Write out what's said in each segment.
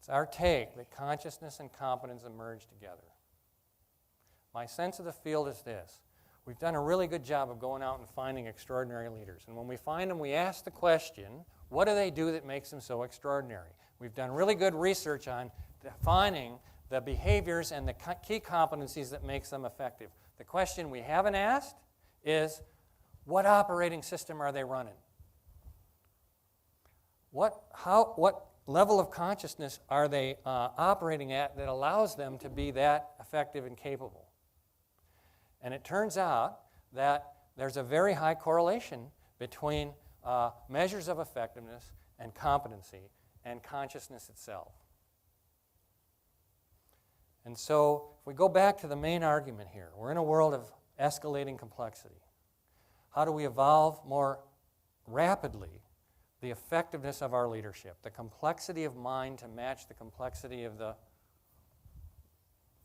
It's our take that consciousness and competence emerge together. My sense of the field is this. We've done a really good job of going out and finding extraordinary leaders. And when we find them, we ask the question, what do they do that makes them so extraordinary? We've done really good research on defining the behaviors and the key competencies that makes them effective. The question we haven't asked is, what operating system are they running? What level of consciousness are they operating at that allows them to be that effective and capable? And it turns out that there's a very high correlation between measures of effectiveness and competency and consciousness itself. And so if we go back to the main argument here, we're in a world of escalating complexity. How do we evolve more rapidly the effectiveness of our leadership, the complexity of mind to match the complexity of the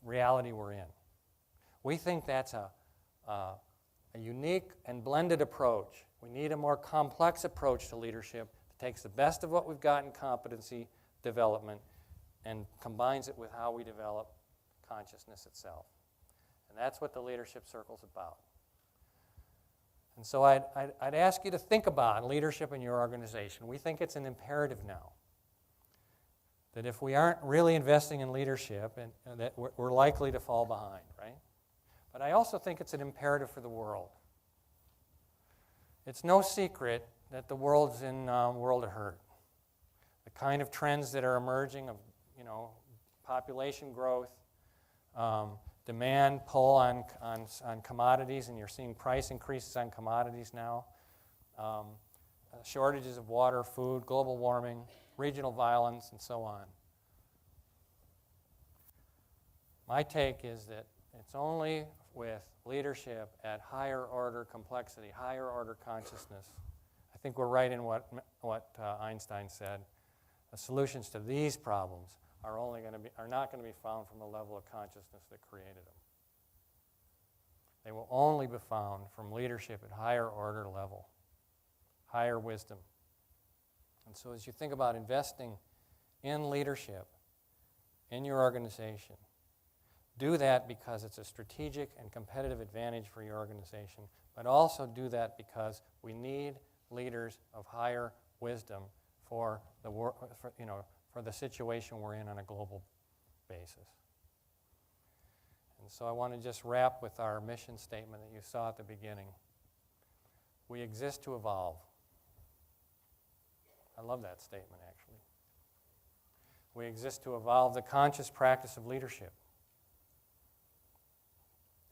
reality we're in? We think that's a unique and blended approach. We need a more complex approach to leadership that takes the best of what we've got in competency development and combines it with how we develop consciousness itself. And that's what the Leadership Circle's about. And so I'd ask you to think about leadership in your organization. We think it's an imperative now. That if we aren't really investing in leadership, and that we're likely to fall behind, right? But I also think it's an imperative for the world. It's no secret that the world's in a world of hurt. The kind of trends that are emerging of, population growth, demand pull on commodities, and you're seeing price increases on commodities now, shortages of water, food, global warming, regional violence, and so on. My take is that it's only with leadership at higher order complexity, higher order consciousness. I think we're right in what Einstein said. The solutions to these problems are not going to be found from the level of consciousness that created them. They will only be found from leadership at higher order level, higher wisdom. And so as you think about investing in leadership in your organization, do that because it's a strategic and competitive advantage for your organization, but also do that because we need leaders of higher wisdom for the situation we're in on a global basis. And so I want to just wrap with our mission statement that you saw at the beginning. We exist to evolve. I love that statement, actually. We exist to evolve the conscious practice of leadership.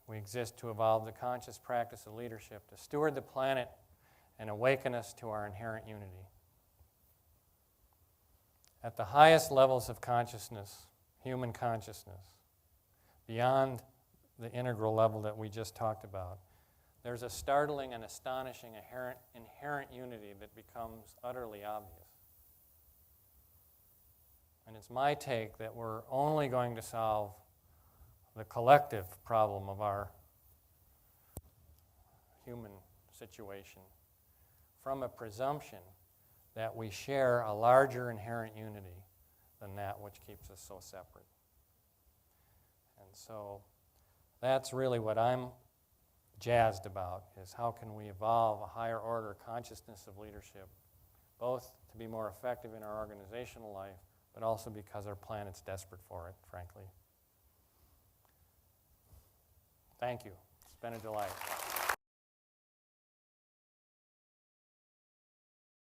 We exist to evolve the conscious practice of leadership, to steward the planet and awaken us to our inherent unity. At the highest levels of consciousness, human consciousness, beyond the integral level that we just talked about, there's a startling and astonishing inherent unity that becomes utterly obvious. And it's my take that we're only going to solve the collective problem of our human situation from a presumption that we share a larger inherent unity than that which keeps us so separate. And so that's really what I'm jazzed about, is how can we evolve a higher order consciousness of leadership, both to be more effective in our organizational life, but also because our planet's desperate for it, frankly. Thank you. It's been a delight.